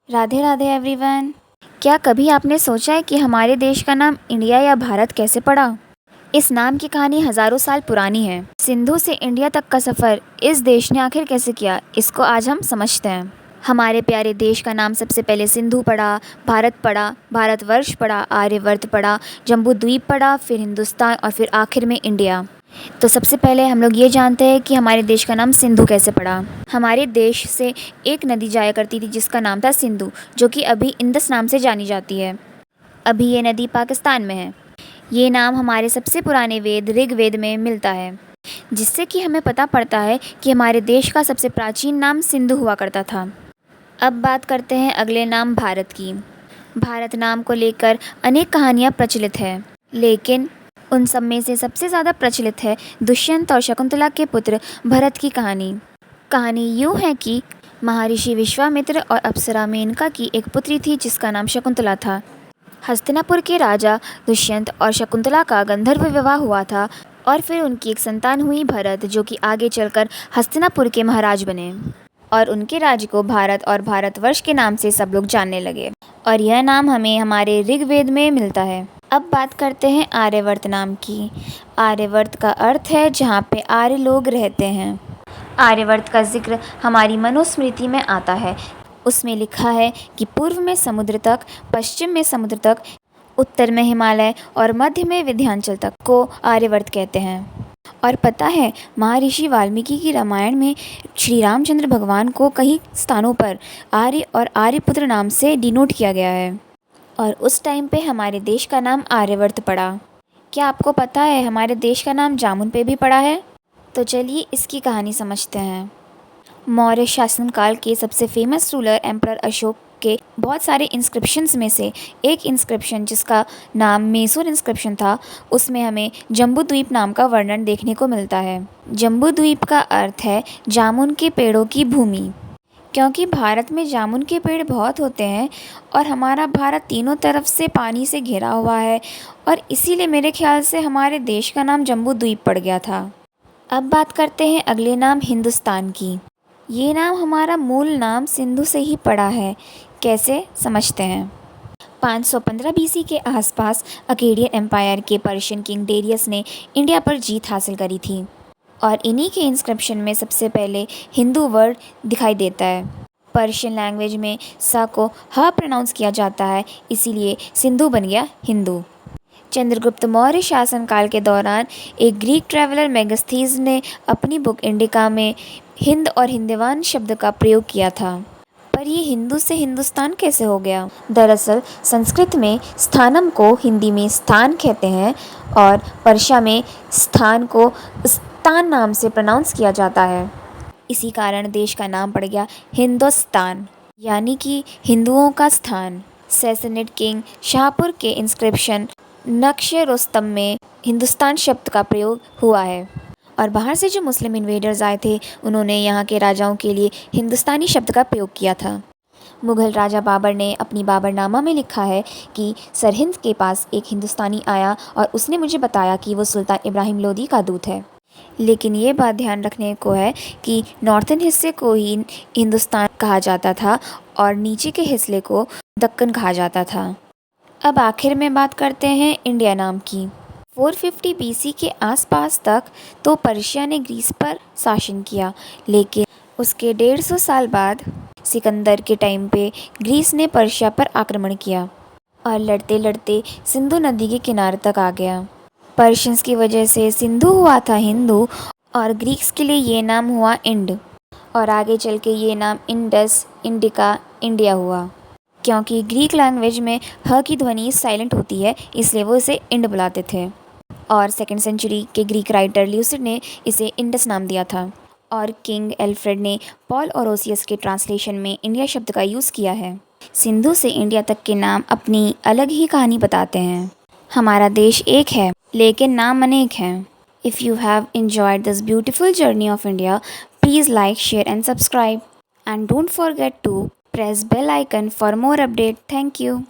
Radhe Radhe everyone. क्या कभी आपने सोचा है कि हमारे देश का नाम इंडिया या भारत कैसे पड़ा? इस नाम की कहानी हजारों साल पुरानी है। सिंधु से इंडिया तक का सफ़र इस देश ने आखिर कैसे किया, इसको आज हम समझते हैं। हमारे प्यारे देश का नाम सबसे पहले सिंधु पड़ा, भारत पड़ा, भारतवर्ष पड़ा, आर्यवर्त पड़ा, जम्बू द्वीप पड़ा, फिर हिंदुस्तान और फिर आखिर में इंडिया। तो सबसे पहले हम लोग ये जानते हैं कि हमारे देश का नाम सिंधु कैसे पड़ा। हमारे देश से एक नदी जाया करती थी जिसका नाम था सिंधु, जो कि अभी इंदस नाम से जानी जाती है। अभी ये नदी पाकिस्तान में है। ये नाम हमारे सबसे पुराने वेद ऋग्वेद में मिलता है, जिससे कि हमें पता पड़ता है कि हमारे देश का सबसे प्राचीन नाम सिंधु हुआ करता था। अब बात करते हैं अगले नाम भारत की। भारत नाम को लेकर अनेक कहानियाँ प्रचलित हैं, लेकिन उन सब में से सबसे ज़्यादा प्रचलित है दुष्यंत और शकुंतला के पुत्र भरत की कहानी। कहानी यूँ है कि महर्षि विश्वामित्र और अप्सरा मेनका की एक पुत्री थी जिसका नाम शकुंतला था। हस्तिनापुर के राजा दुष्यंत और शकुंतला का गंधर्व विवाह हुआ था और फिर उनकी एक संतान हुई भरत, जो कि आगे चलकर हस्तिनापुर के महाराज बने और उनके राज्य को भारत और भारतवर्ष के नाम से सब लोग जानने लगे, और यह नाम हमें हमारे ऋग्वेद में मिलता है। अब बात करते हैं आर्यवर्त नाम की। आर्यवर्त का अर्थ है जहाँ पे आर्य लोग रहते हैं। आर्यवर्त का जिक्र हमारी मनुस्मृति में आता है। उसमें लिखा है कि पूर्व में समुद्र तक, पश्चिम में समुद्र तक, उत्तर में हिमालय और मध्य में विंध्याचल तक को आर्यवर्त कहते हैं। और पता है, महर्षि वाल्मीकि की रामायण में श्री रामचंद्र भगवान को कई स्थानों पर आर्य और आर्यपुत्र नाम से डिनोट किया गया है, और उस टाइम पे हमारे देश का नाम आर्यवर्त पड़ा। क्या आपको पता है हमारे देश का नाम जामुन पे भी पड़ा है? तो चलिए इसकी कहानी समझते हैं। मौर्य शासनकाल के सबसे फेमस रूलर एम्परर अशोक के बहुत सारे इंस्क्रिप्शंस में से एक इंस्क्रिप्शन जिसका नाम मैसूर इंस्क्रिप्शन था, उसमें हमें जम्बू द्वीप नाम का वर्णन देखने को मिलता है। जम्बू द्वीप का अर्थ है जामुन के पेड़ों की भूमि, क्योंकि भारत में जामुन के पेड़ बहुत होते हैं और हमारा भारत तीनों तरफ से पानी से घिरा हुआ है, और इसीलिए मेरे ख्याल से हमारे देश का नाम जम्बू द्वीप पड़ गया था। अब बात करते हैं अगले नाम हिंदुस्तान की। ये नाम हमारा मूल नाम सिंधु से ही पड़ा है। कैसे, समझते हैं। 515 बीसी के आसपास अकेडियन एम्पायर के पर्शियन किंग डेरियस ने इंडिया पर जीत हासिल करी थी, और इन्हीं के इंस्क्रिप्शन में सबसे पहले हिंदू वर्ड दिखाई देता है। पर्शियन लैंग्वेज में सा को ह प्रोनाउंस किया जाता है, इसीलिए सिंधु बन गया हिंदू। चंद्रगुप्त मौर्य शासनकाल के दौरान एक ग्रीक ट्रैवलर मेगस्थीज ने अपनी बुक इंडिका में हिंद और हिंदवान शब्द का प्रयोग किया था। पर ये हिंदू से हिंदुस्तान कैसे हो गया? दरअसल संस्कृत में स्थानम को हिंदी में स्थान कहते हैं, और पर्शिया में स्थान को स्थान नाम से प्रोनाउंस किया जाता है। इसी कारण देश का नाम पड़ गया हिंदुस्तान, यानी कि हिंदुओं का स्थान। सैसनिड किंग शाहपुर के इंस्क्रिप्शन नक्श रुस्तम में हिंदुस्तान शब्द का प्रयोग हुआ है, और बाहर से जो मुस्लिम इन्वेडर्स आए थे उन्होंने यहाँ के राजाओं के लिए हिंदुस्तानी शब्द का प्रयोग किया था। मुग़ल राजा बाबर ने अपनी बाबरनामा में लिखा है कि सरहिंद के पास एक हिंदुस्तानी आया और उसने मुझे बताया कि वो सुल्तान इब्राहिम लोदी का दूत है। लेकिन ये बात ध्यान रखने को है कि नॉर्थन हिस्से को ही हिंदुस्तान कहा जाता था और नीचे के हिस्से को दक्कन कहा जाता था। अब आखिर में बात करते हैं इंडिया नाम की। 450 बीसी के आसपास तक तो पर्शिया ने ग्रीस पर शासन किया, लेकिन उसके 150 साल बाद सिकंदर के टाइम पे ग्रीस ने पर्शिया पर आक्रमण किया और लड़ते लड़ते सिंधु नदी के किनारे तक आ गया। पर्शियंस की वजह से सिंधु हुआ था हिंदू, और ग्रीक्स के लिए ये नाम हुआ इंड, और आगे चल के ये नाम इंडस, इंडिका, इंडिया हुआ। क्योंकि ग्रीक लैंग्वेज में ह की ध्वनि साइलेंट होती है, इसलिए वो इसे इंड बुलाते थे, और 2nd सेंचुरी के ग्रीक राइटर ल्यूसिड ने इसे इंडस नाम दिया था, और किंग एल्फ्रेड ने पॉल ओरोसियस के ट्रांसलेशन में इंडिया शब्द का यूज़ किया है। सिंधु से इंडिया तक के नाम अपनी अलग ही कहानी बताते हैं। हमारा देश एक है, लेकिन नाम अनेक हैं। If you have enjoyed this beautiful journey of India, please like, share and subscribe. And don't forget to press bell icon for more update. Thank you.